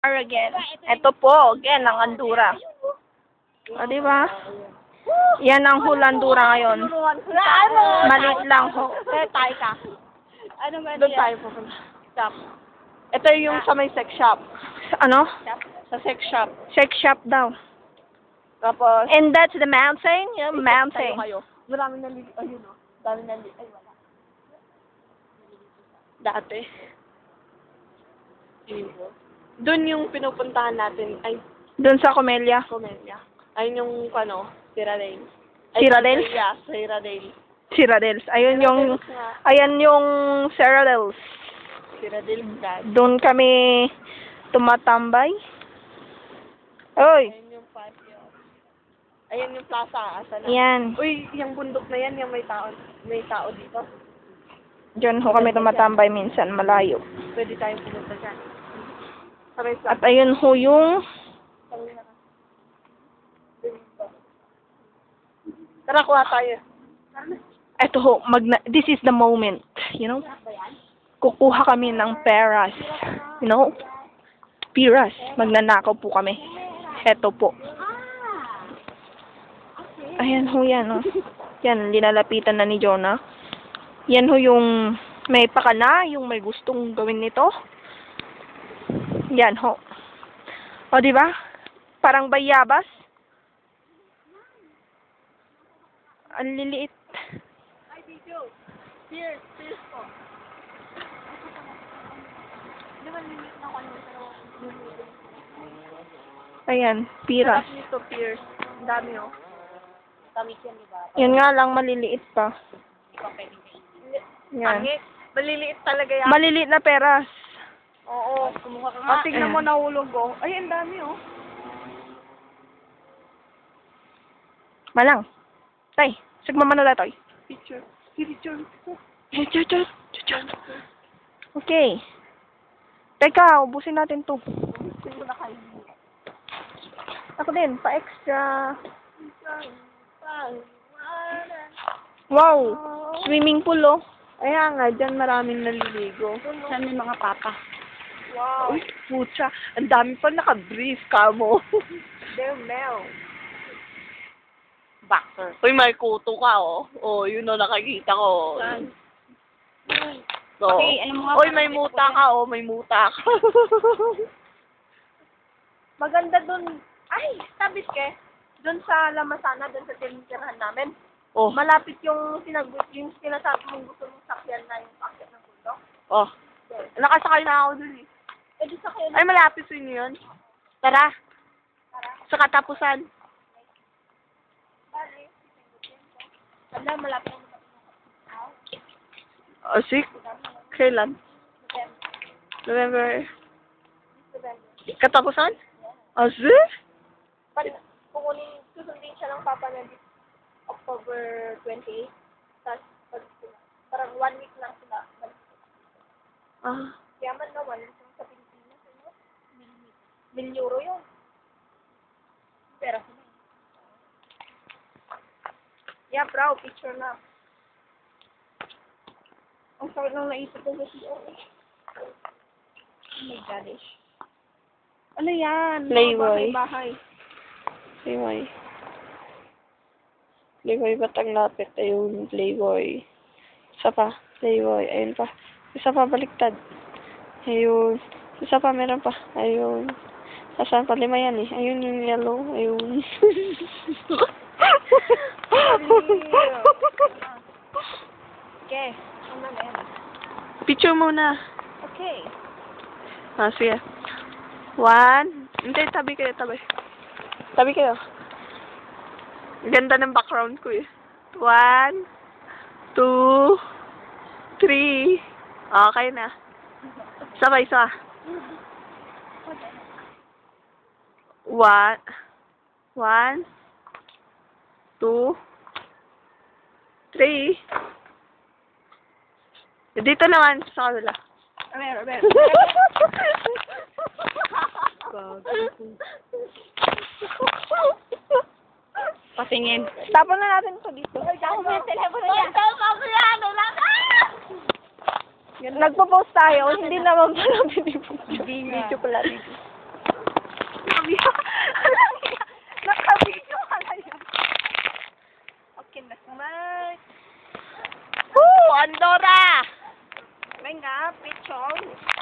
Again. Ito po, again, ang Andura. O, di ba? Yan ang Hulandura ngayon. Maliit lang ho. Tayo ka. Ano ba Doon tayo pupunta. Shop. Ito yung sa may sex shop. Ano? Sa sex shop. Sex shop daw. Tapos, and that's the mountain? Yeah, mountain. kayo? Maraming naliligo. Ayun o. Daming naliligo. Ay, wala. Dati. Doon yung pinupuntahan natin. Ay, doon sa Comelia. Comelia. Ayun yung, ano, Cyrodiil. Cyrodiil? Yeah, Cyrodiil. Cyrodiils. Ayun yung, ayan yung Cyrodiils. Cyrodiil Brad. Doon kami tumatambay. Oy! Ayun yung patio. Ayun yung plaza. Asa na? Yan. Uy, yung bundok na yan, yung may tao dito. Diyan ho kami tumatambay minsan, malayo. Pwede tayong pumunta dyan. At ayun ho yung, Tara, kuha tayo. eto ho, this is the moment, you know? Kukuha kami ng peras, you know? Peras. Magnanakaw po kami. Eto po. Ayan ho yan, oh. Yan, linalapitan na ni Jonah. Yan ho yung may pakana, yung may gustong gawin nito. Yan ho. O, di ba? Parang bayabas. Ang liliit. Ay, video. Cheers po. Di ba limit na kung Ayan, piras. Sarap nito, Pierce. Ang dami, oh. Tamis yan, di ba? Yan nga lang, maliliit pa. Hindi pa pwedeng kainin. Yan. Pangit. Maliliit talaga yan. Maliliit na peras. Oo. Kumuha ka nga. Tingnan mo, nahulog, oh. Ay, ang dami, oh. Malang. Tay, sigmama na datoy. Picture. Picture. Okay. Teka, ubusin natin to. Gusto na kayo. Ako din, pa-extra. Wow! Swimming pool, oh. Kaya nga, dyan maraming naliligo. Saan may mga papa? Wow. Uy, putya. Ang dami pa naka-brief ka mo. Mel. Boxer. Uy, may kuto ka, oh. Oh, yun o, nakikita ko. So, Okay, alam mo nga, uy, may muta ka, oh. May muta ka. Maganda dun. Ay, tabis ke. Dun sa Lamasana, dun sa tinitirahan namin. Oh. Malapit yung sinasabi mong gusto mong sakyan na yung packet ng bundok. Oh. Nakasakay na ako dun eh. Pwede sakyan. Ay, malapit sa inyo yun. Tara. Sa katapusan. Wala, malapit na. Oh, sick. Kailan? November. Katapusan? Oh, sick? Susundin siya ng papa na October 28. Tapos, parang 1 week lang sila. Ah. Yaman naman, yung sa Pilipinas, ano? €1,000,000 yun. Pero, yeah, bro, picture na. Ang sakit nang naisip ko sa CR. Oh my gosh. Ano yan? Playboy. Bahay. Playboy. Playboy ba't ang lapit? Ayun, Playboy. Isa pa, Playboy. Ayun pa. Isa pa, baliktad. Ayun. Isa pa, meron pa. Ayun. Asan pa? 5 yan eh. Ayun yung yellow. Ayun. Okay. Ano na yan? Picture muna. Okay. Ah, sige. 1. Hindi, tabi kayo, tabi. Tabi kayo. Ganda ng background ko eh. 1, 2, 3. Okay na. Sabay isa. 1, 2, 3. Dito naman sa kabila. Robert. Patingin. Tapon na natin ito dito. Ako may telepono yan. Nagpo-post tayo. Hindi naman pala video pala. smile. Woo! Andorra! Venga, pichón.